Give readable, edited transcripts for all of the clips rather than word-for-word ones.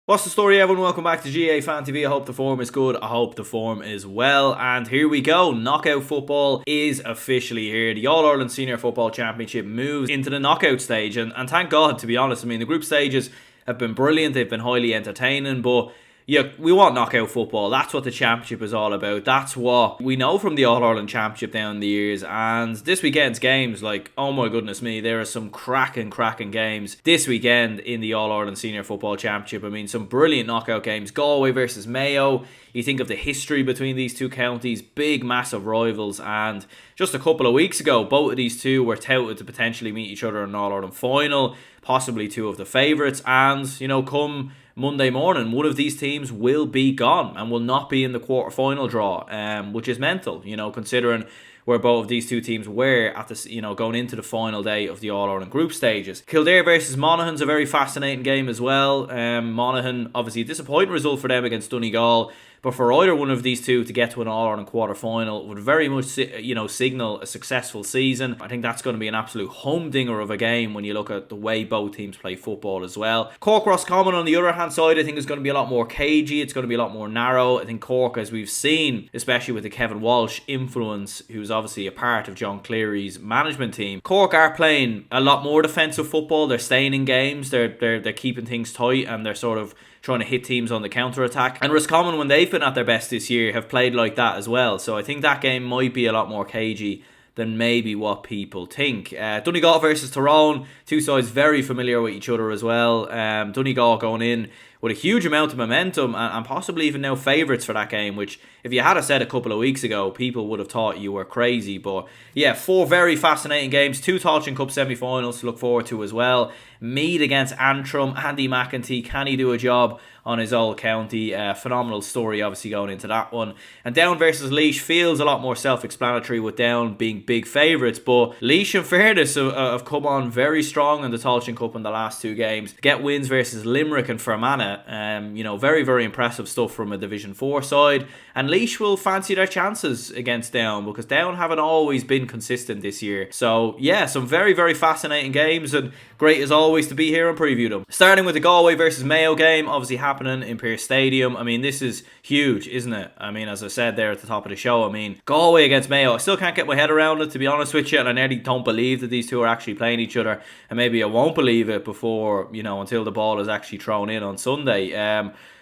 What's the story, everyone? Welcome back to GA Fan TV. I hope the form is good. I hope the form is well. And here we go. Knockout football is officially here. The All-Ireland Senior Football Championship moves into the knockout stage. And thank God, to be honest. I mean, the group stages have been brilliant. They've been highly entertaining. But yeah, we want knockout football. That's what the championship is all about. That's what we know from the All-Ireland Championship down the years. And this weekend's games, like, oh my goodness me, there are some cracking games this weekend in the All-Ireland Senior Football Championship. I mean, some brilliant knockout games. Galway versus Mayo. You think of the history between these two counties, big, massive rivals. And just a couple of weeks ago, both of these two were touted to potentially meet each other in an All-Ireland final, possibly two of the favourites. And, you know, come Monday morning, one of these teams will be gone and will not be in the quarter-final draw, which is mental, you know, considering where both of these two teams were at this, you know, going into the final day of the All-Ireland group stages. Kildare versus Monaghan's a very fascinating game as well. Monaghan, obviously a disappointing result for them against Donegal, but for either one of these two to get to an All-Ireland quarter-final would very much, you know, signal a successful season. I think that's going to be an absolute humdinger of a game when you look at the way both teams play football as well. Cork Roscommon on the other hand side, I think is going to be a lot more cagey. It's going to be a lot more narrow. I think Cork, as we've seen, especially with the Kevin Walsh influence, who's obviously a part of John Cleary's management team, Cork are playing a lot more defensive football. They're staying in games. They're keeping things tight, and they're sort of trying to hit teams on the counter-attack. And Roscommon, when they've been at their best this year, have played like that as well. So I think that game might be a lot more cagey than maybe what people think. Donegal versus Tyrone, two sides very familiar with each other as well. Donegal going in with a huge amount of momentum and possibly even now favourites for that game, which if you had said a couple of weeks ago, people would have thought you were crazy. But yeah, four very fascinating games, two Tailteann Cup semi-finals to look forward to as well. Meath against Antrim, Andy McEntee, can he do a job on his old county? Phenomenal story obviously going into that one. And Down versus Laois feels a lot more self-explanatory with Down being big favourites, but Laois in fairness have come on very strong in the Tailteann Cup in the last two games. Get wins versus Limerick and Fermanagh. You know, very impressive stuff from a Division 4 side. And Laois will fancy their chances against Down because Down haven't always been consistent this year. So yeah, some very fascinating games, and great as always to be here and preview them. Starting with the Galway versus Mayo game, obviously happening in Pearse Stadium. I mean, this is huge, isn't it? I mean, as I said there at the top of the show, I mean, Galway against Mayo, I still can't get my head around it, to be honest with you, and I nearly don't believe that these two are actually playing each other, and maybe I won't believe it before, you know, until the ball is actually thrown in on Sunday.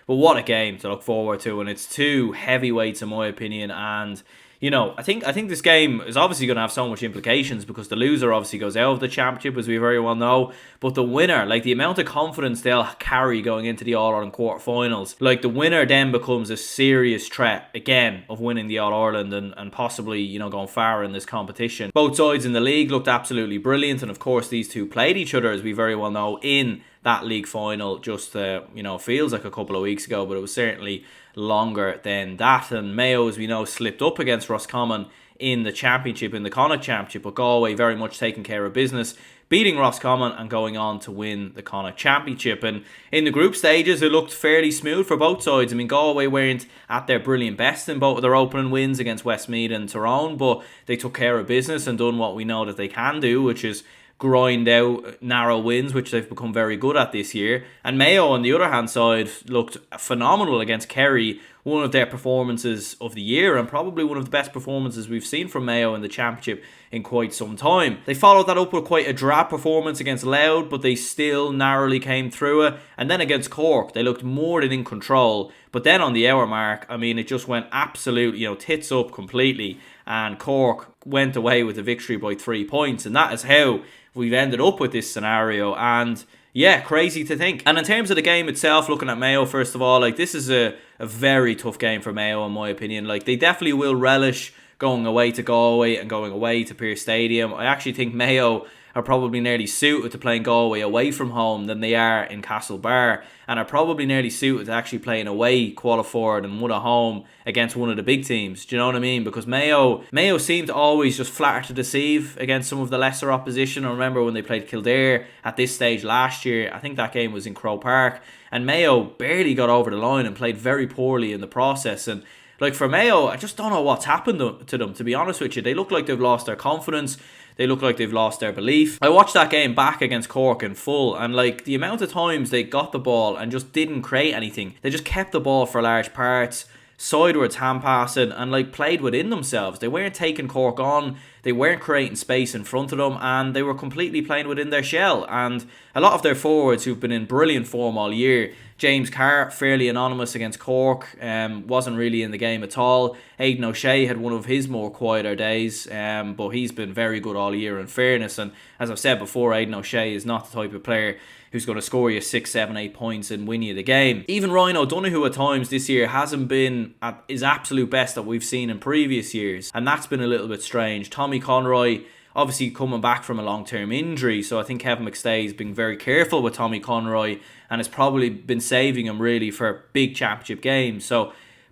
But what a game to look forward to, and it's two heavyweights in my opinion. And you know, I think this game is obviously going to have so much implications because the loser obviously goes out of the championship, as we very well know. But the winner, like the amount of confidence they'll carry going into the All-Ireland quarterfinals, like the winner then becomes a serious threat again of winning the All-Ireland and possibly, you know, going far in this competition. Both sides in the league looked absolutely brilliant, and of course these two played each other, as we very well know, in that league final just you know, feels like a couple of weeks ago, but it was certainly longer than that. And Mayo, as we know, slipped up against Roscommon in the championship, in the Connacht Championship, but Galway very much taking care of business, beating Roscommon and going on to win the Connacht Championship. And in the group stages, it looked fairly smooth for both sides. I mean, Galway weren't at their brilliant best in both of their opening wins against Westmeath and Tyrone, but they took care of business and done what we know that they can do, which is grind out narrow wins, which they've become very good at this year. And Mayo, on the other hand side, looked phenomenal against Kerry, one of their performances of the year, and probably one of the best performances we've seen from Mayo in the championship in quite some time. They followed that up with quite a drab performance against Louth, but they still narrowly came through it. And then against Cork, they looked more than in control. But then on the hour mark, I mean, it just went absolute, you know, tits up completely. And Cork went away with the victory by 3 points. And that is how we've ended up with this scenario. And yeah, crazy to think. And in terms of the game itself, looking at Mayo, first of all, like this is a very tough game for Mayo, in my opinion. Like they definitely will relish going away to Galway and going away to Pearse Stadium. I actually think Mayo are probably nearly suited to playing Galway away from home than they are in Castlebar, and are probably nearly suited to actually playing away qualified and one at home against one of the big teams. Do you know what I mean? Because Mayo seem to always just flatter to deceive against some of the lesser opposition. I remember when they played Kildare at this stage last year, I think that game was in Croke Park, and Mayo barely got over the line and played very poorly in the process. And like for Mayo, I just don't know what's happened to them, to be honest with you. They look like they've lost their confidence. They look like they've lost their belief. I watched that game back against Cork in full, and like the amount of times they got the ball and just didn't create anything. They just kept the ball for large parts, sidewards hand passing, and like played within themselves. They weren't taking Cork on, they weren't creating space in front of them, and they were completely playing within their shell. And a lot of their forwards who've been in brilliant form all year, James Carr, fairly anonymous against Cork, wasn't really in the game at all. Aidan O'Shea had one of his more quieter days, but he's been very good all year in fairness. And as I've said before, Aidan O'Shea is not the type of player who's going to score you 6, 7, 8 points and win you the game. Even Ryan O'Donoghue at times this year hasn't been at his absolute best that we've seen in previous years, and that's been a little bit strange. Tommy Conroy obviously coming back from a long-term injury, so I think Kevin McStay's been very careful with Tommy Conroy and has probably been saving him really for big championship games.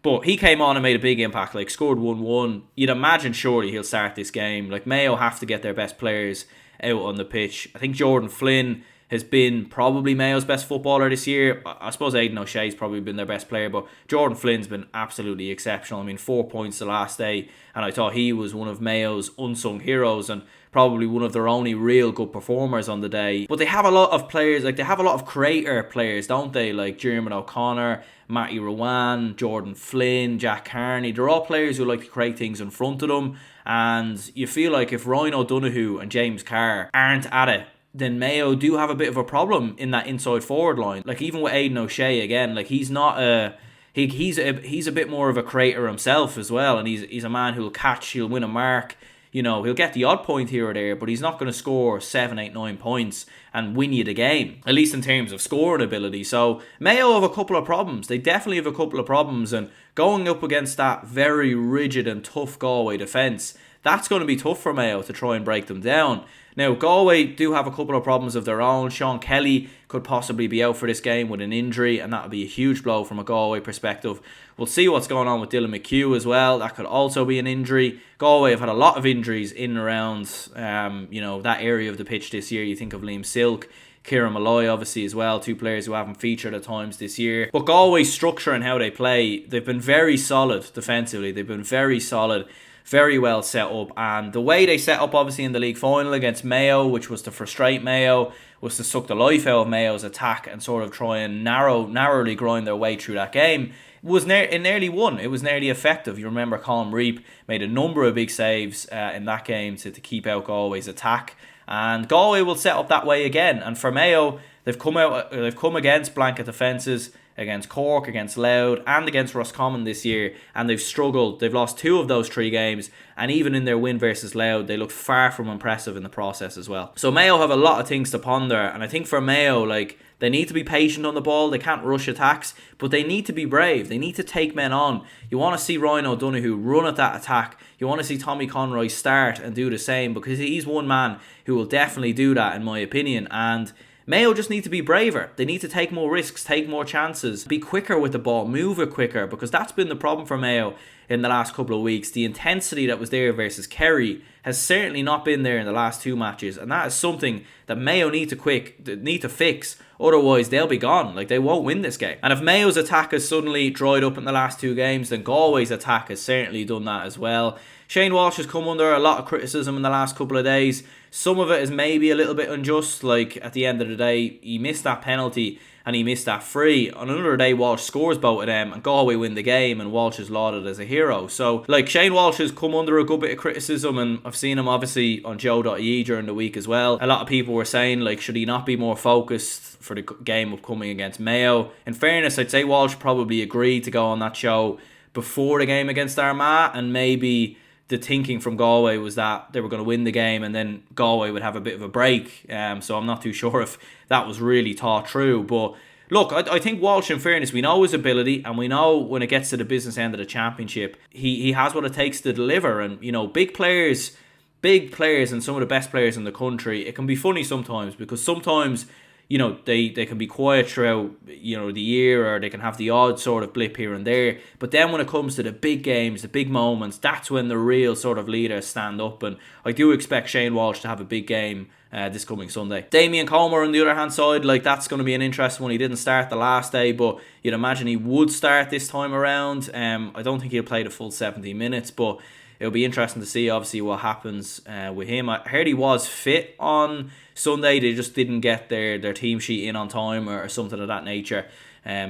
But he came on and made a big impact, like scored 1-1. You'd imagine surely he'll start this game. Like Mayo have to get their best players out on the pitch. I think Jordan Flynn has been probably Mayo's best footballer this year. I suppose Aidan O'Shea's probably been their best player, but Jordan Flynn's been absolutely exceptional. I mean, 4 points the last day, and I thought he was one of Mayo's unsung heroes and probably one of their only real good performers on the day. But they have a lot of players, like they have a lot of creator players, don't they? Like Jeremy O'Connor, Matty Rowan, Jordan Flynn, Jack Carney. They're all players who like to create things in front of them, and you feel like if Ryan O'Donoghue and James Carr aren't at it, then Mayo do have a bit of a problem in that inside forward line. Like even with Aidan O'Shea again, like he's not he's a bit more of a creator himself as well, and he's a man who'll catch, he'll win a mark. You know, he'll get the odd point here or there, but he's not going to score 7, 8, 9 points and win you the game, at least in terms of scoring ability. So Mayo have a couple of problems. They definitely have a couple of problems, and going up against that very rigid and tough Galway defence, that's going to be tough for Mayo to try and break them down. Now, Galway do have a couple of problems of their own. Sean Kelly could possibly be out for this game with an injury, and that would be a huge blow from a Galway perspective. We'll see what's going on with Dylan McHugh as well. That could also be an injury. Galway have had a lot of injuries in and around that area of the pitch this year. You think of Liam Silk, Kieran Malloy obviously as well, two players who haven't featured at times this year. But Galway's structure and how they play, they've been very solid defensively. They've been very solid, very well set up, and the way they set up obviously in the league final against Mayo, which was to frustrate Mayo, was to suck the life out of Mayo's attack and sort of try and narrowly grind their way through that game. It nearly won. It was nearly effective. You remember Colin Reap made a number of big saves in that game to keep out Galway's attack, and Galway will set up that way again. And for Mayo, they've come against blanket defences against Cork, against Louth, and against Roscommon this year, and they've struggled. They've lost 2 of those 3 games, and even in their win versus Louth, they looked far from impressive in the process as well. So Mayo have a lot of things to ponder, and I think for Mayo, like, they need to be patient on the ball. They can't rush attacks, but they need to be brave. They need to take men on. You want to see Ryan O'Donoghue run at that attack. You want to see Tommy Conroy start and do the same, because he's one man who will definitely do that, in my opinion. And Mayo just need to be braver. They need to take more risks, take more chances, be quicker with the ball, move it quicker, because that's been the problem for Mayo in the last couple of weeks. The intensity that was there versus Kerry has certainly not been there in the last 2 matches, and that is something that Mayo need to fix. Otherwise, they'll be gone. Like, they won't win this game. And if Mayo's attack has suddenly dried up in the last 2 games, then Galway's attack has certainly done that as well. Shane Walsh has come under a lot of criticism in the last couple of days. Some of it is maybe a little bit unjust. Like, at the end of the day, he missed that penalty and he missed that free. On another day, Walsh scores both of them and Galway win the game, and Walsh is lauded as a hero. So, like, Shane Walsh has come under a good bit of criticism, and I've seen him obviously on Joe.ie during the week as well. A lot of people were saying, like, should he not be more focused for the game upcoming against Mayo? In fairness, I'd say Walsh probably agreed to go on that show before the game against Armagh, and maybe the thinking from Galway was that they were going to win the game and then Galway would have a bit of a break. So I'm not too sure if that was really thought through. But look, I think Walsh, in fairness, we know his ability, and we know when it gets to the business end of the championship, he has what it takes to deliver. And, you know, big players and some of the best players in the country, it can be funny sometimes, because sometimes, you know, they can be quiet throughout, you know, the year, or they can have the odd sort of blip here and there. But then when it comes to the big games, the big moments, that's when the real sort of leaders stand up. And I do expect Shane Walsh to have a big game this coming Sunday. Damien Comer on the other hand side, like that's going to be an interesting one. He didn't start the last day, but you'd imagine he would start this time around. I don't think he'll play the full 70 minutes, but it'll be interesting to see obviously what happens with him. I heard he was fit on Sunday. They just didn't get their team sheet in on time or something of that nature.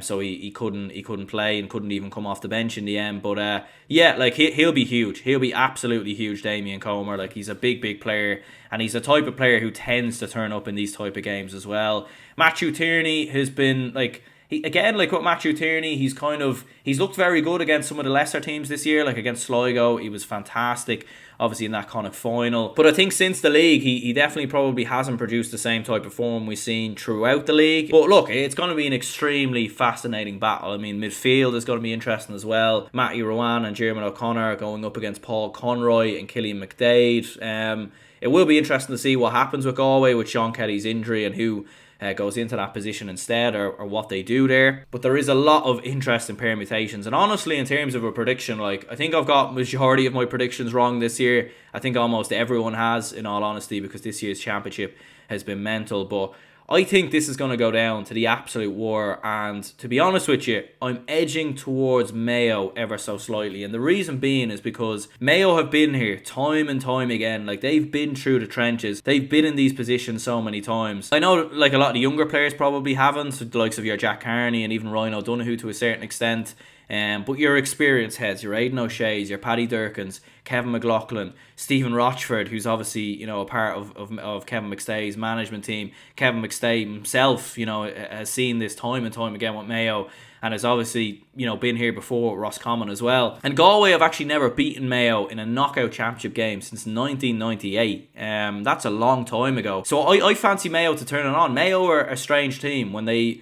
So he couldn't play and couldn't even come off the bench in the end. But yeah, like he'll be huge. He'll be absolutely huge, Damien Comer. Like he's a big player, and he's the type of player who tends to turn up in these type of games as well. Matthew Tierney has been like. Like with Matthew Tierney, he's looked very good against some of the lesser teams this year, like against Sligo. He was fantastic, obviously in that kind of final. But I think since the league, he definitely probably hasn't produced the same type of form we've seen throughout the league. But look, it's going to be an extremely fascinating battle. I mean, midfield is going to be interesting as well. Matty Rowan and Jeremy O'Connor going up against Paul Conroy and Killian McDade. It will be interesting to see what happens with Galway with Sean Kelly's injury and who goes into that position instead, or what they do there. But there is a lot of interesting permutations, and honestly, in terms of a prediction, like I think I've got majority of my predictions wrong this year. I think almost everyone has, in all honesty, because this year's championship has been mental. But I think this is going to go down to the absolute war, and to be honest with you, I'm edging towards Mayo ever so slightly, and the reason being is because Mayo have been here time and time again. Like they've been through the trenches, they've been in these positions so many times. I know like a lot of the younger players probably haven't, so the likes of your Jack Carney and even Ryan O'Donoghue to a certain extent. But your experienced heads, your Aidan O'Shea's, your Paddy Durkins, Kevin McLaughlin, Stephen Rochford, who's obviously, a part of Kevin McStay's management team. Kevin McStay himself, has seen this time and time again with Mayo, and has obviously, been here before with Roscommon as well. And Galway have actually never beaten Mayo in a knockout championship game since 1998. That's a long time ago. So I fancy Mayo to turn it on. Mayo are a strange team when they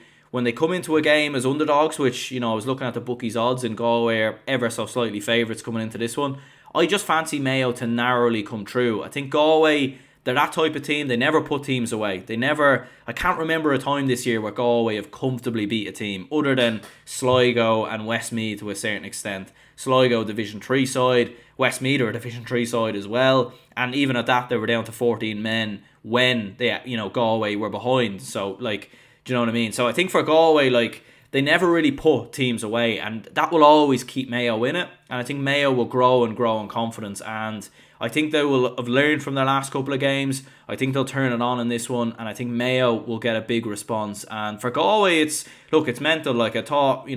come into a game as underdogs, which, I was looking at the bookies' odds, and Galway are ever so slightly favourites coming into this one. I just fancy Mayo to narrowly come through. I think Galway, they're that type of team. They never put teams away. I can't remember a time this year where Galway have comfortably beat a team, other than Sligo and Westmeath to a certain extent. Sligo, Division 3 side. Westmeath are a Division 3 side as well. And even at that, they were down to 14 men when Galway were behind. So, do you know what I mean? So I think for Galway, they never really put teams away, and that will always keep Mayo in it. And I think Mayo will grow in confidence, and I think they will have learned from their last couple of games. I think they'll turn it on in this one, and I think Mayo will get a big response. And for Galway, it's mental. Like I thought,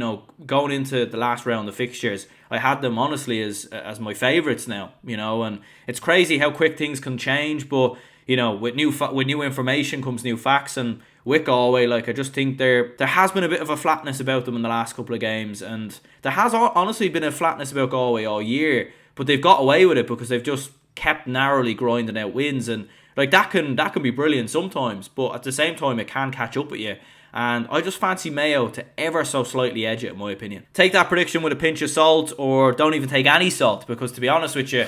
going into the last round of fixtures, I had them honestly as my favourites now. And it's crazy how quick things can change, but with new information comes new facts. And with Galway, I just think there has been a bit of a flatness about them in the last couple of games, and there has honestly been a flatness about Galway all year, but they've got away with it because they've just kept narrowly grinding out wins, and that can be brilliant sometimes, but at the same time it can catch up with you. And I just fancy Mayo to ever so slightly edge it, in my opinion. Take that prediction with a pinch of salt, or don't even take any salt, because to be honest with you,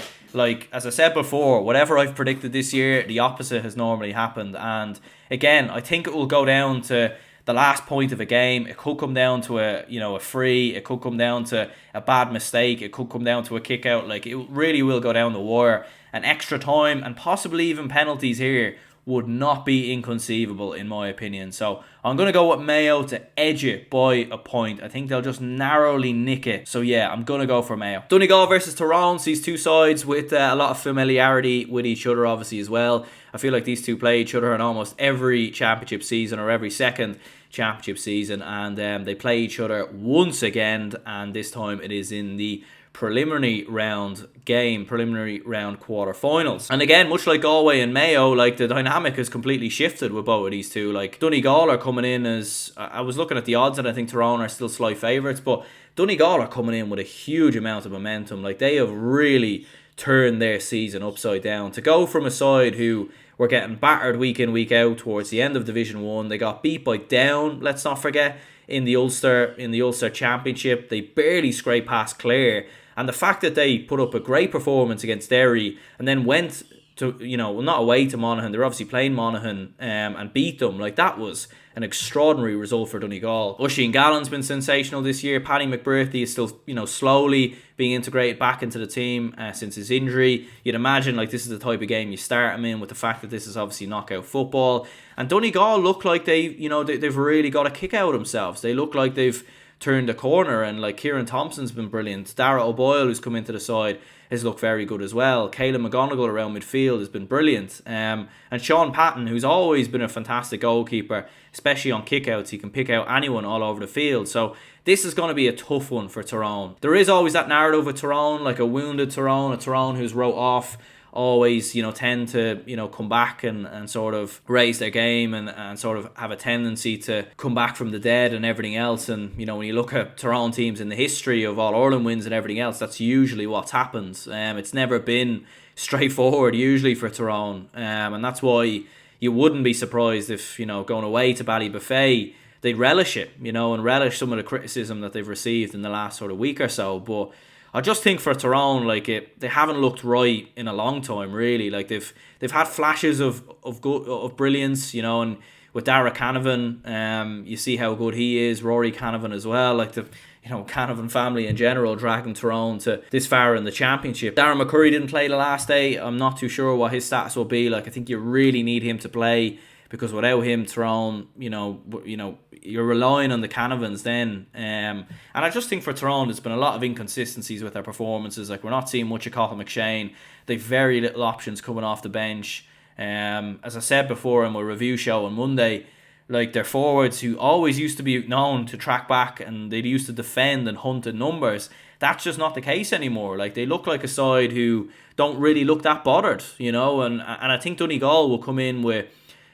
as I said before, whatever I've predicted this year, the opposite has normally happened. And again, I think it will go down to the last point of a game. It could come down to a free. It could come down to a bad mistake. It could come down to a kick out. It really will go down the wire. And extra time and possibly even penalties here would not be inconceivable, in my opinion. So I'm going to go with Mayo to edge it by a point. I think they'll just narrowly nick it. So yeah, I'm going to go for Mayo. Donegal versus Tyrone sees two sides with a lot of familiarity with each other, obviously, as well. I feel like these two play each other in almost every championship season, or every second championship season, and they play each other once again, and this time it is in the preliminary round quarterfinals. And again, much like Galway and Mayo, the dynamic has completely shifted with both of these two. Donegal are coming in as, I was looking at the odds, and I think Tyrone are still slight favourites, but Donegal are coming in with a huge amount of momentum. They have really turned their season upside down. To go from a side who were getting battered week in, week out towards the end of Division 1, they got beat by Down, let's not forget, in the Ulster Championship. They barely scraped past Clare. And the fact that they put up a great performance against Derry and then went to, well, not away to Monaghan. They're obviously playing Monaghan and beat them. Like, that was an extraordinary result for Donegal. Oisin Gallen's been sensational this year. Paddy McBurthy is still, slowly being integrated back into the team since his injury. You'd imagine, like, this is the type of game you start him in, with the fact that this is obviously knockout football. And Donegal look like they've really got a kick out of themselves. They look like they've turned a corner, and like Kieran Thompson's been brilliant. Dara O'Boyle, who's come into the side, has looked very good as well. Caleb McGonigal around midfield has been brilliant. And Sean Patton, who's always been a fantastic goalkeeper, especially on kickouts. He can pick out anyone all over the field. So this is going to be a tough one for Tyrone. There is always that narrative with Tyrone, like a wounded Tyrone, a Tyrone who's wrote off, always, tend to, come back and sort of raise their game and sort of have a tendency to come back from the dead and everything else. And, when you look at Tyrone teams in the history of All-Ireland wins and everything else, that's usually what's happened. It's never been straightforward, usually, for Tyrone. And that's why you wouldn't be surprised if, going away to Ballybuffet, they'd relish it, and relish some of the criticism that they've received in the last sort of week or so. But I just think for Tyrone, like, they haven't looked right in a long time, really. Like, they've had flashes of brilliance, and with Dara Canavan, you see how good he is. Rory Canavan as well, like the Canavan family in general, dragging Tyrone to this far in the championship. Darren McCurry didn't play the last day. I'm not too sure what his status will be. Like, I think you really need him to play, because without him, Tyrone, you're relying on the Canavans then. And I just think for Tyrone, there's been a lot of inconsistencies with their performances. Like, we're not seeing much of Cathal McShane. They've very little options coming off the bench. As I said before in my review show on Monday, like, their forwards, who always used to be known to track back and they used to defend and hunt in numbers, that's just not the case anymore. Like, they look like a side who don't really look that bothered, and I think Donegal will come in with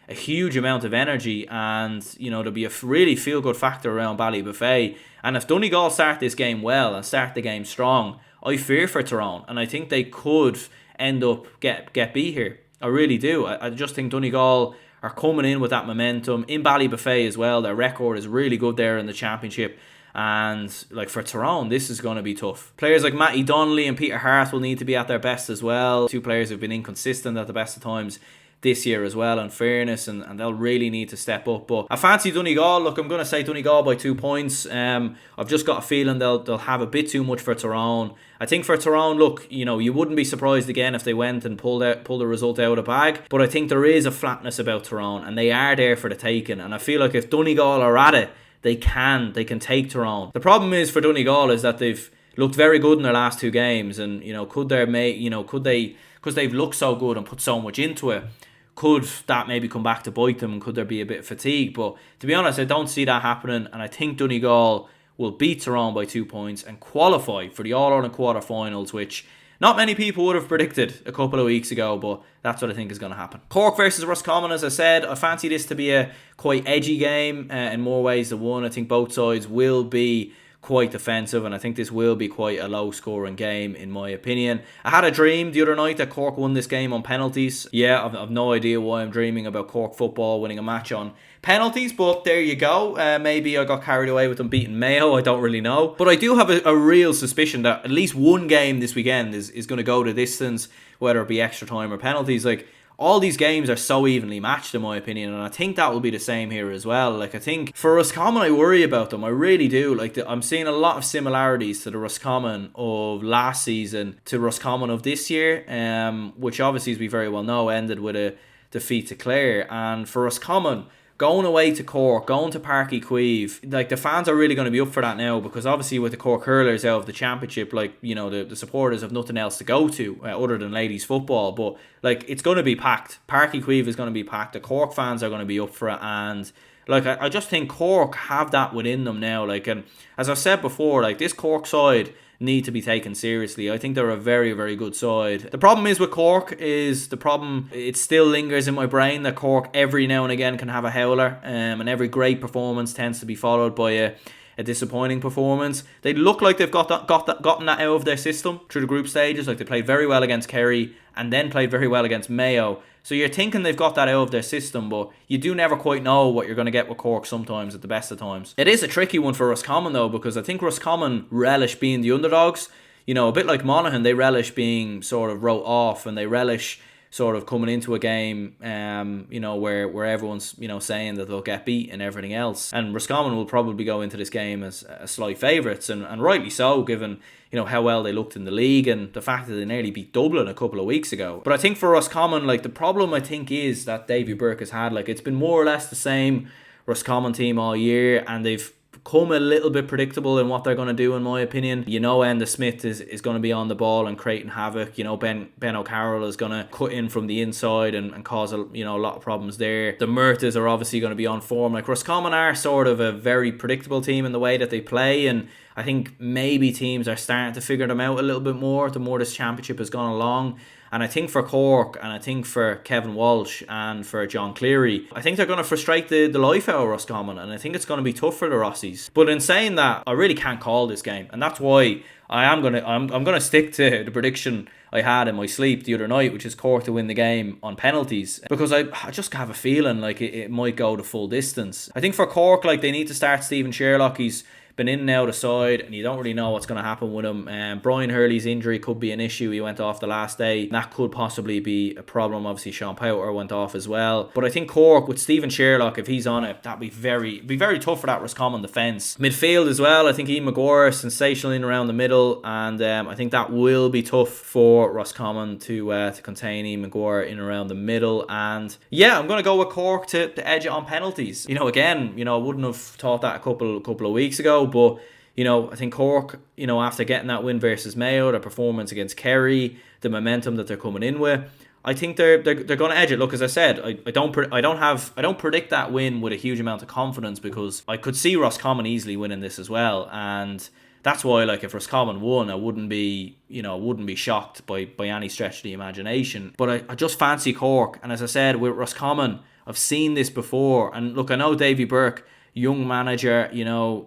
a huge amount of energy, and there'll be a really feel good factor around Ballybuffet. And if Donegal start this game well and start the game strong, I fear for Tyrone, and I think they could end up get beat here. I really do. I just think Donegal are coming in with that momentum in Ballybuffet as well. Their record is really good there in the championship. And like, for Tyrone, this is going to be tough. Players like Matty Donnelly and Peter Hart will need to be at their best as well. Two players who've been inconsistent at the best of times this year as well, in fairness, and they'll really need to step up. But I fancy Donegal. Look, I'm going to say Donegal by 2 points. I've just got a feeling they'll have a bit too much for Tyrone. I think for Tyrone, look, you wouldn't be surprised again if they went and pulled the result out of the bag. But I think there is a flatness about Tyrone, and they are there for the taking. And I feel like if Donegal are at it, they can take Tyrone. The problem is for Donegal is that they've looked very good in their last two games, and could they, because they've looked so good and put so much into it, could that maybe come back to bite them, and could there be a bit of fatigue? But to be honest, I don't see that happening, and I think Donegal will beat Tyrone by 2 points and qualify for the All-Ireland quarter-finals, which not many people would have predicted a couple of weeks ago, but that's what I think is going to happen. Cork versus Roscommon, as I said, I fancy this to be a quite edgy game in more ways than one. I think both sides will be quite defensive, and I think this will be quite a low scoring game in my opinion. I had a dream the other night that Cork won this game on penalties. Yeah, I've no idea why I'm dreaming about Cork football winning a match on penalties, but there you go. Maybe I got carried away with them beating Mayo, I don't really know. But I do have a real suspicion that at least one game this weekend is going to go the distance, whether it be extra time or penalties. Like, all these games are so evenly matched in my opinion, and I think that will be the same here as well. Like, I think for Roscommon, I worry about them. I really do. Like, I'm seeing a lot of similarities to the Roscommon of last season to Roscommon of this year, which obviously, as we very well know, ended with a defeat to Clare. And for Roscommon, going away to Cork, going to Páirc Uí Chaoimh, like, the fans are really going to be up for that now, because obviously with the Cork hurlers out of the championship, like, the supporters have nothing else to go to other than ladies football. But like, it's going to be packed. Páirc Uí Chaoimh is going to be packed. The Cork fans are going to be up for it, and like, I just think Cork have that within them now. Like, and as I said before, like, this Cork side need to be taken seriously. I think they're a very, very good side. The problem is with Cork it still lingers in my brain that Cork every now and again can have a howler, and every great performance tends to be followed by a disappointing performance. They look like they've gotten that out of their system through the group stages. Like, they played very well against Kerry and then played very well against Mayo. So you're thinking they've got that out of their system, but you do never quite know what you're going to get with Cork sometimes at the best of times. It is a tricky one for Roscommon though, because I think Roscommon relish being the underdogs. A bit like Monaghan, they relish being sort of wrote off, and they relish sort of coming into a game, where everyone's, saying that they'll get beat and everything else. And Roscommon will probably go into this game as slight favourites, and rightly so, given, how well they looked in the league and the fact that they nearly beat Dublin a couple of weeks ago. But I think for Roscommon, the problem I think is that Davy Burke has had, it's been more or less the same Roscommon team all year, and they've become a little bit predictable in what they're going to do, in my opinion. Enda Smith is going to be on the ball and creating havoc. Ben O'Carroll is going to cut in from the inside and cause a lot of problems there. The Murtas are obviously going to be on form. Roscommon are sort of a very predictable team in the way that they play, and I think maybe teams are starting to figure them out a little bit more the more this championship has gone along. And I think for Cork, and I think for Kevin Walsh and for John Cleary, I think they're going to frustrate the life out of Roscommon, and I think it's going to be tough for the Rossies. But in saying that, I really can't call this game, and that's why I'm gonna stick to the prediction I had in my sleep the other night, which is Cork to win the game on penalties, because I just have a feeling it might go the full distance. I think for Cork, they need to start Stephen Sherlock. He's been in and out of side, and you don't really know what's going to happen with him. Brian Hurley's injury could be an issue. He went off the last day. That could possibly be a problem. Obviously, Sean Powter went off as well. But I think Cork, with Stephen Sherlock, if he's on it, that'd be very tough for that Roscommon defence. Midfield as well, I think Ian Maguire, sensational in around the middle, and I think that will be tough for Roscommon to contain Ian Maguire in around the middle. And yeah, I'm going to go with Cork to edge it on penalties. Again, I wouldn't have thought that a couple of weeks ago. But I think Cork, after getting that win versus Mayo, their performance against Kerry, the momentum that they're coming in with, I think they're going to edge it. Look, as I said, I don't predict that win with a huge amount of confidence, because I could see Roscommon easily winning this as well, and that's why, if Roscommon won, I wouldn't be shocked by any stretch of the imagination. But I just fancy Cork, and as I said, with Roscommon, I've seen this before, and look, I know Davy Burke, young manager,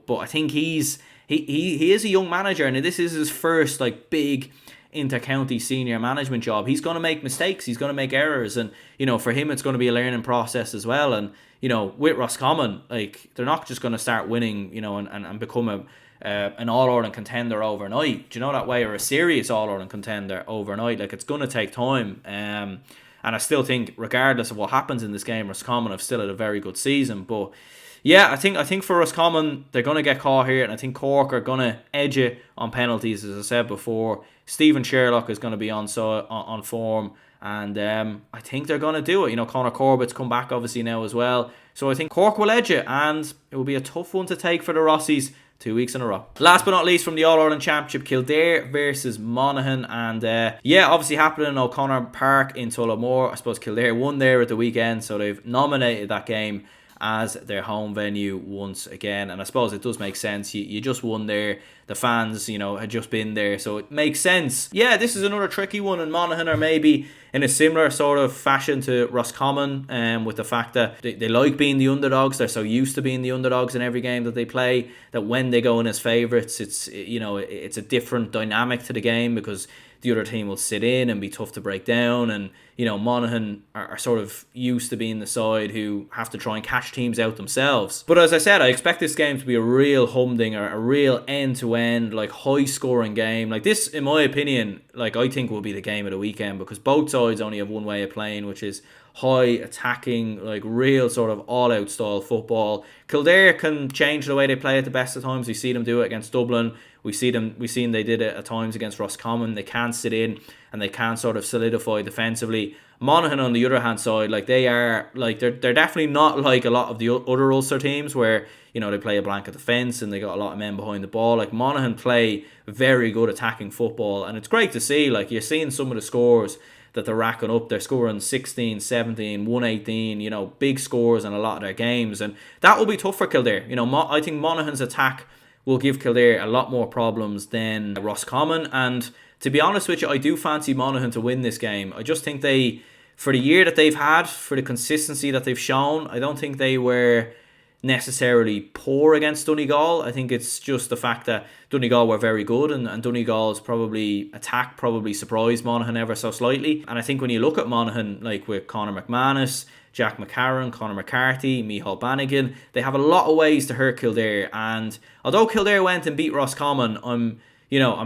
but I think he is a young manager, and this is his first big inter-county senior management job. He's going to make mistakes, he's going to make errors, and for him it's going to be a learning process as well. And with Roscommon, they're not just going to start winning, and become an All-Ireland contender overnight, that way, or a serious All-Ireland contender overnight. It's going to take time, and I still think, regardless of what happens in this game, Roscommon have still had a very good season. But yeah, I think for Roscommon, they're going to get caught here, and I think Cork are going to edge it on penalties, as I said before. Stephen Sherlock is going to be on form, and I think they're going to do it. Conor Corbett's come back obviously now as well, so I think Cork will edge it, and it will be a tough one to take for the Rossies 2 weeks in a row. Last but not least, from the All-Ireland Championship, Kildare versus Monaghan, and obviously happening in O'Connor Park in Tullamore. I suppose Kildare won there at the weekend, so they've nominated that game as their home venue once again, and I suppose it does make sense. You just won there, the fans had just been there, so it makes sense. Yeah, this is another tricky one, and Monaghan are maybe in a similar sort of fashion to Roscommon, with the fact that they like being the underdogs. They're so used to being the underdogs in every game that they play, that when they go in as favourites, it's a different dynamic to the game, because the other team will sit in and be tough to break down, and Monaghan are sort of used to being the side who have to try and catch teams out themselves. But as I said, I expect this game to be a real humdinger, a real end-to-end, high-scoring game. This, in my opinion, I think will be the game of the weekend, because both sides only have one way of playing, which is high attacking, real sort of all-out style football. Kildare can change the way they play at the best of times. We see them do it against Dublin. We've seen they did it at times against Roscommon. They can sit in and they can sort of solidify defensively. Monaghan, on the other hand side, they're definitely not like a lot of the other Ulster teams where they play a blanket defence and they got a lot of men behind the ball. Monaghan play very good attacking football, and it's great to see. You're seeing some of the scores that they're racking up. They're scoring 16, 17, 118, big scores in a lot of their games, and that will be tough for Kildare. I think Monaghan's attack will give Kildare a lot more problems than Roscommon, and to be honest with you, I do fancy Monaghan to win this game. I just think for the year that they've had, for the consistency that they've shown, I don't think they were necessarily poor against Donegal. I think it's just the fact that Donegal were very good, and Donegal's attack probably surprised Monaghan ever so slightly. And I think when you look at Monaghan, with Conor McManus, Jack McCarron, Conor McCarthy, Micheál Bannigan, they have a lot of ways to hurt Kildare. And although Kildare went and beat Roscommon, I'm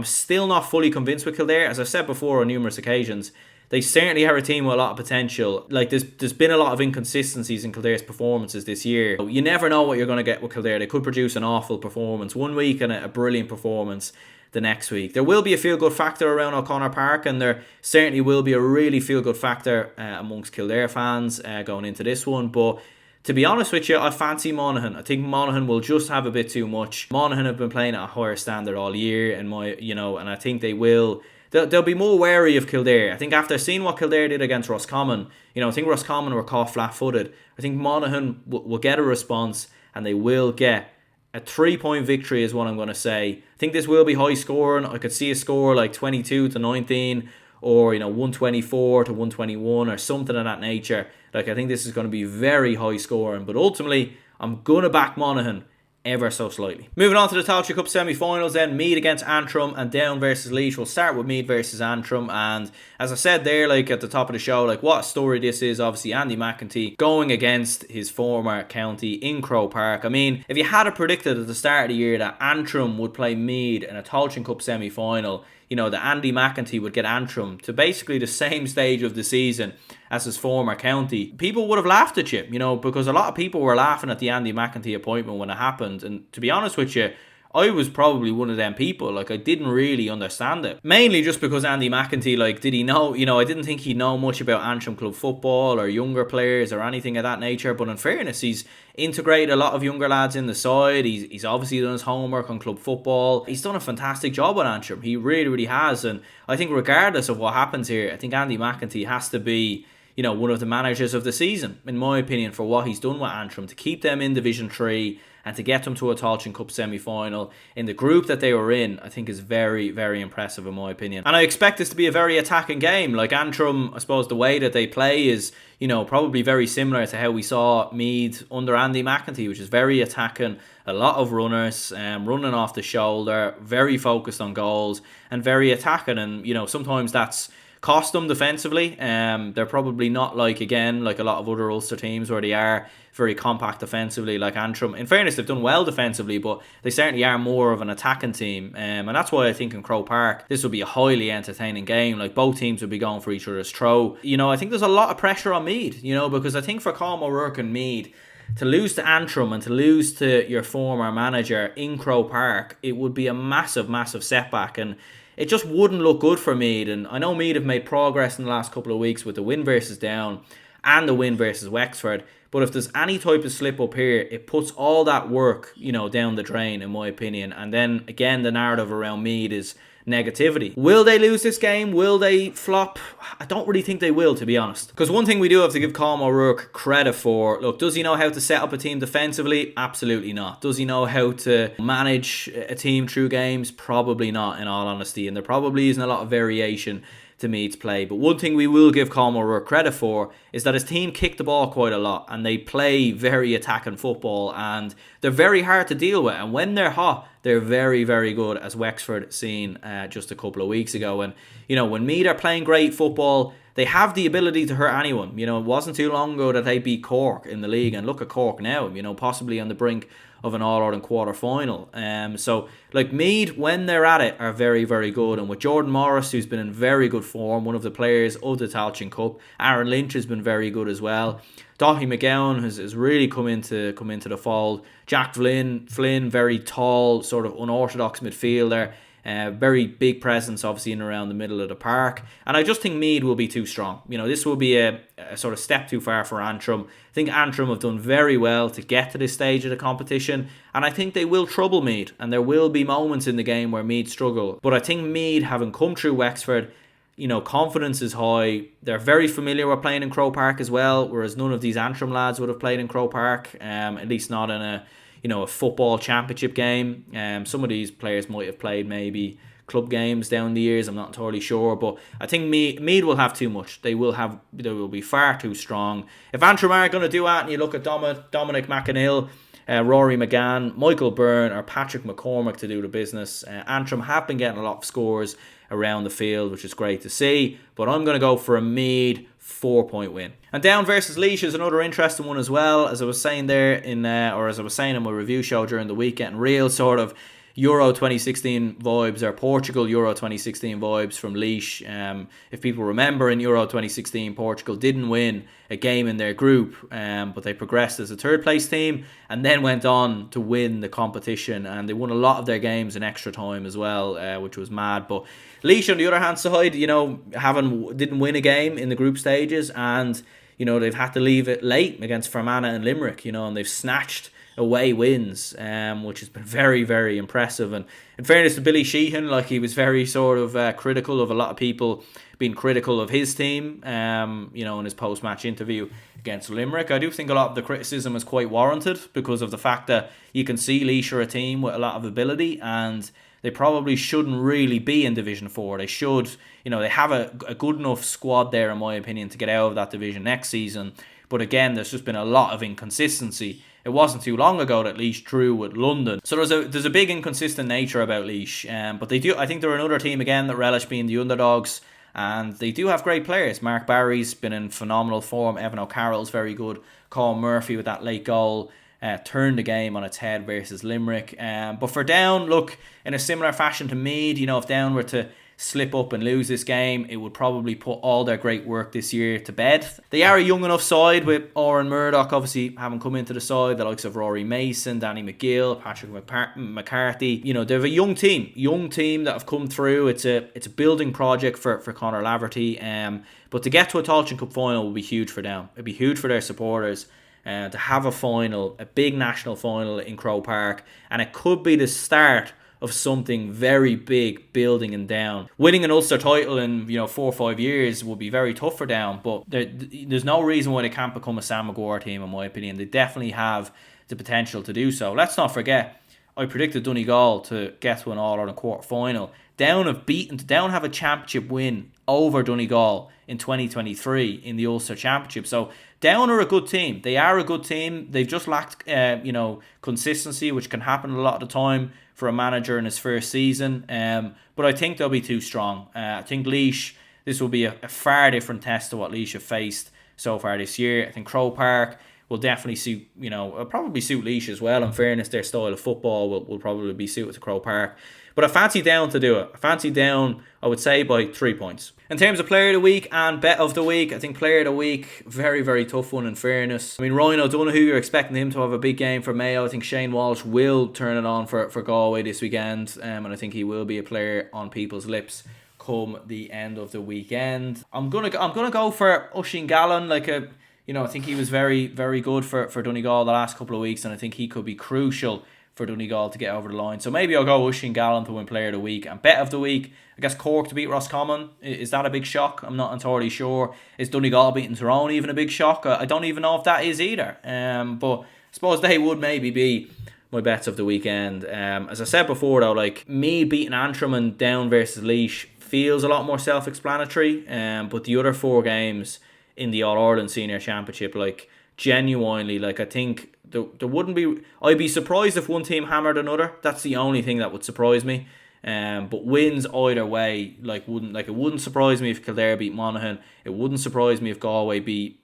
still not fully convinced with Kildare. As I've said before on numerous occasions, they certainly are a team with a lot of potential. Like, there's been a lot of inconsistencies in Kildare's performances this year. You never know what you're going to get with Kildare. They could produce an awful performance one week and a brilliant performance the next week. There will be a feel-good factor around O'Connor Park, and there certainly will be a really feel-good factor amongst Kildare fans going into this one. But to be honest with you, I fancy Monaghan. I think Monaghan will just have a bit too much. Monaghan have been playing at a higher standard all year, and I think they will. They'll be more wary of Kildare. I think after seeing what Kildare did against Roscommon, I think Roscommon were caught flat-footed. I think Monaghan will get a response, and they will get a 3-point victory is what I'm going to say. I think this will be high scoring. I could see a score like 22-19 or 124-121 or something of that nature. Like, I think this is going to be very high scoring, but ultimately I'm going to back Monaghan ever so slightly. Moving on to the Tailteann Cup semi-finals then, Meath against Antrim and Down versus Laois. We'll start with Meath versus Antrim, and as I said there, like at the top of the show, like what a story this is. Obviously Andy McEntee going against his former county in Croke Park. I mean, if you had it predicted at the start of the year that Antrim would play Meath in a Tailteann Cup semi-final, that Andy McEntee would get Antrim to basically the same stage of the season as his former county, people would have laughed at you, because a lot of people were laughing at the Andy McEntee appointment when it happened. And to be honest with you, I was probably one of them people. Like, I didn't really understand it. Mainly just because Andy McEntee, like, did he know? I didn't think he'd know much about Antrim club football or younger players or anything of that nature. But in fairness, he's integrated a lot of younger lads in the side. He's obviously done his homework on club football. He's done a fantastic job at Antrim. He really, really has. And I think regardless of what happens here, I think Andy McEntee has to be one of the managers of the season, in my opinion, for what he's done with Antrim, to keep them in Division 3 and to get them to a Tailteann Cup semi-final in the group that they were in, I think is very, very impressive in my opinion. And I expect this to be a very attacking game. Like, Antrim, I suppose the way that they play is, probably very similar to how we saw Meath under Andy McEntee, which is very attacking, a lot of runners, running off the shoulder, very focused on goals and very attacking. And, sometimes that's cost them defensively. They're probably not like a lot of other Ulster teams where they are very compact defensively like Antrim. In fairness, they've done well defensively, but they certainly are more of an attacking team. And that's why I think in Croke Park, this will be a highly entertaining game. Like, both teams will be going for each other's throw. I think there's a lot of pressure on Meath, because I think for Colm O'Rourke and Meath, to lose to Antrim and to lose to your former manager in Croke Park, it would be a massive, massive setback. And it just wouldn't look good for Meath. And I know Meath have made progress in the last couple of weeks with the win versus Down and the win versus Wexford. But if there's any type of slip up here, it puts all that work, down the drain, in my opinion. And then, again, the narrative around Meath is negativity. Will they lose this game? Will they flop? I don't really think they will, to be honest. Because one thing we do have to give Colm O'Rourke credit for, look, does he know how to set up a team defensively? Absolutely not. Does he know how to manage a team through games? Probably not, in all honesty. And there probably isn't a lot of variation to Meath's play. But one thing we will give Colm O'Rourke credit for is that his team kick the ball quite a lot and they play very attacking football and they're very hard to deal with. And when they're hot, they're very, very good, as Wexford seen just a couple of weeks ago. And, when Meath are playing great football, they have the ability to hurt anyone. It wasn't too long ago that they beat Cork in the league, and look at Cork now, possibly on the brink of an All-Ireland quarter-final. So, Meath, when they're at it, are very, very good. And with Jordan Morris, who's been in very good form, one of the players of the Tailteann Cup, Aaron Lynch has been very good as well. Daithí McGowan has really come into the fold. Jack Flynn, very tall, sort of unorthodox midfielder. Very big presence, obviously, in around the middle of the park. And I just think Meath will be too strong. This will be a sort of step too far for Antrim. I think Antrim have done very well to get to this stage of the competition. And I think they will trouble Meath. And there will be moments in the game where Meath struggle. But I think Meath, having come through Wexford, confidence is high. They're very familiar with playing in Croke Park as well, whereas none of these Antrim lads would have played in Croke Park, at least not in a football championship game. Some of these players might have played maybe club games down the years, I'm not entirely sure, but I think Meath will have too much. They will be far too strong. If Antrim are going to do that, and you look at Dominic McAnill, Rory McGann, Michael Byrne or Patrick McCormick to do the business, Antrim have been getting a lot of scores around the field, which is great to see, but I'm going to go for a Meath 4-point win. And Down versus Laois is another interesting one as well. As I was saying there as I was saying in my review show during the weekend, real sort of Euro 2016 vibes, or Portugal Euro 2016 vibes from Laois. If people remember, in Euro 2016, Portugal didn't win a game in their group, but they progressed as a third place team and then went on to win the competition, and they won a lot of their games in extra time as well, which was mad. But Laois, on the other hand side, didn't win a game in the group stages, and they've had to leave it late against Fermanagh and Limerick, and they've snatched away wins, which has been very, very impressive. And in fairness to Billy Sheehan, he was very sort of critical of a lot of people being critical of his team, in his post-match interview against Limerick. I do think a lot of the criticism is quite warranted because of the fact that you can see Laois are a team with a lot of ability, and they probably shouldn't really be in Division 4. They should, they have a good enough squad there, in my opinion, to get out of that division next season. But again, there's just been a lot of inconsistency. It wasn't too long ago that Laois drew with London. So there's a big inconsistent nature about Laois. But I think they're another team again that relish being the underdogs. And they do have great players. Mark Barry's been in phenomenal form. Evan O'Carroll's very good. Colin Murphy with that late goal turned the game on its head versus Limerick. But for Down, look, in a similar fashion to Meath, if Down were to slip up and lose this game, it would probably put all their great work this year to bed. They are a young enough side, with Oren Murdoch obviously having come into the side, the likes of Rory Mason, Danny McGill, Patrick McCarthy. They have a young team that have come through. It's a building project for Conor Laverty. But to get to a Tailteann Cup final would be huge for them. It'd be huge for their supporters. To have a final, a big national final in Croke Park, and it could be the start of something very big building in Down. Winning an Ulster title in 4 or 5 years would be very tough for Down, but there's no reason why they can't become a Sam Maguire team, in my opinion. They definitely have the potential to do so. Let's not forget, I predicted Donegal to get to an All-Ireland quarter final. Down have a championship win over Donegal in 2023 in the Ulster Championship. So Down are a good team. They are a good team. They've just lacked consistency, which can happen a lot of the time for a manager in his first season. But I think they'll be too strong. I think Laois, this will be a far different test to what Laois have faced so far this year. I think Croke Park will definitely suit, probably suit Laois as well. In fairness, their style of football will probably be suited to Croke Park. But I fancy Down to do it. I fancy Down, I would say, by 3 points. In terms of Player of the Week and Bet of the Week, I think Player of the Week, very, very tough one in fairness. I mean, Ryan O'Donoghue, you're expecting him to have a big game for Mayo. I think Shane Walsh will turn it on for Galway this weekend. And I think he will be a player on people's lips come the end of the weekend. I'm gonna go for Oisín Gallen. I think he was very, very good for Donegal the last couple of weeks, and I think he could be crucial for Donegal to get over the line. So maybe I'll go Oisín Gallen to win Player of the Week. And Bet of the Week, I guess Cork to beat Roscommon. Is that a big shock? I'm not entirely sure. Is Donegal beating Tyrone even a big shock? I don't even know if that is either. But I suppose they would maybe be my bets of the weekend. As I said before though, me beating Antrim and Down versus Laois feels a lot more self-explanatory. But the other 4 games in the All-Ireland Senior Championship, genuinely, I think there wouldn't be... I'd be surprised if one team hammered another. That's the only thing that would surprise me. But wins either way, it wouldn't surprise me if Kildare beat Monaghan. It wouldn't surprise me if Galway beat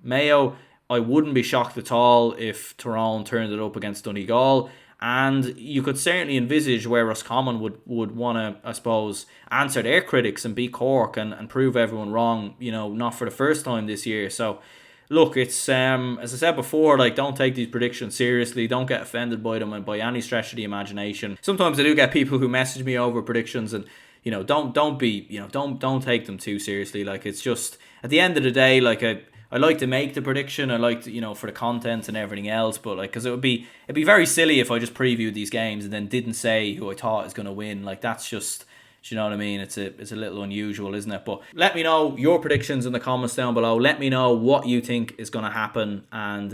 Mayo. I wouldn't be shocked at all if Tyrone turned it up against Donegal. And you could certainly envisage where Roscommon would want to, I suppose, answer their critics and beat Cork and prove everyone wrong, not for the first time this year. So, look, it's, as I said before, don't take these predictions seriously. Don't get offended by them and by any stretch of the imagination. Sometimes I do get people who message me over predictions and, don't take them too seriously. It's just, at the end of the day, I like to make the prediction. I like to, for the content and everything else. But because it'd be very silly if I just previewed these games and then didn't say who I thought is going to win. That's just, do you know what I mean? It's a little unusual, isn't it? But let me know your predictions in the comments down below. Let me know what you think is going to happen. And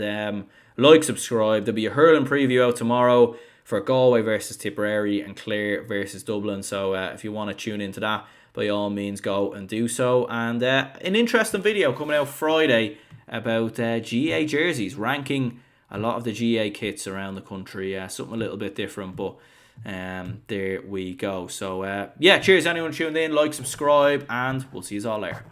subscribe. There'll be a hurling preview out tomorrow for Galway versus Tipperary and Clare versus Dublin. So if you want to tune into that, by all means go and do so. And an interesting video coming out Friday about GA jerseys, ranking a lot of the GA kits around the country. Something a little bit different, but there we go. So cheers anyone tuned in, subscribe, and we'll see you all later.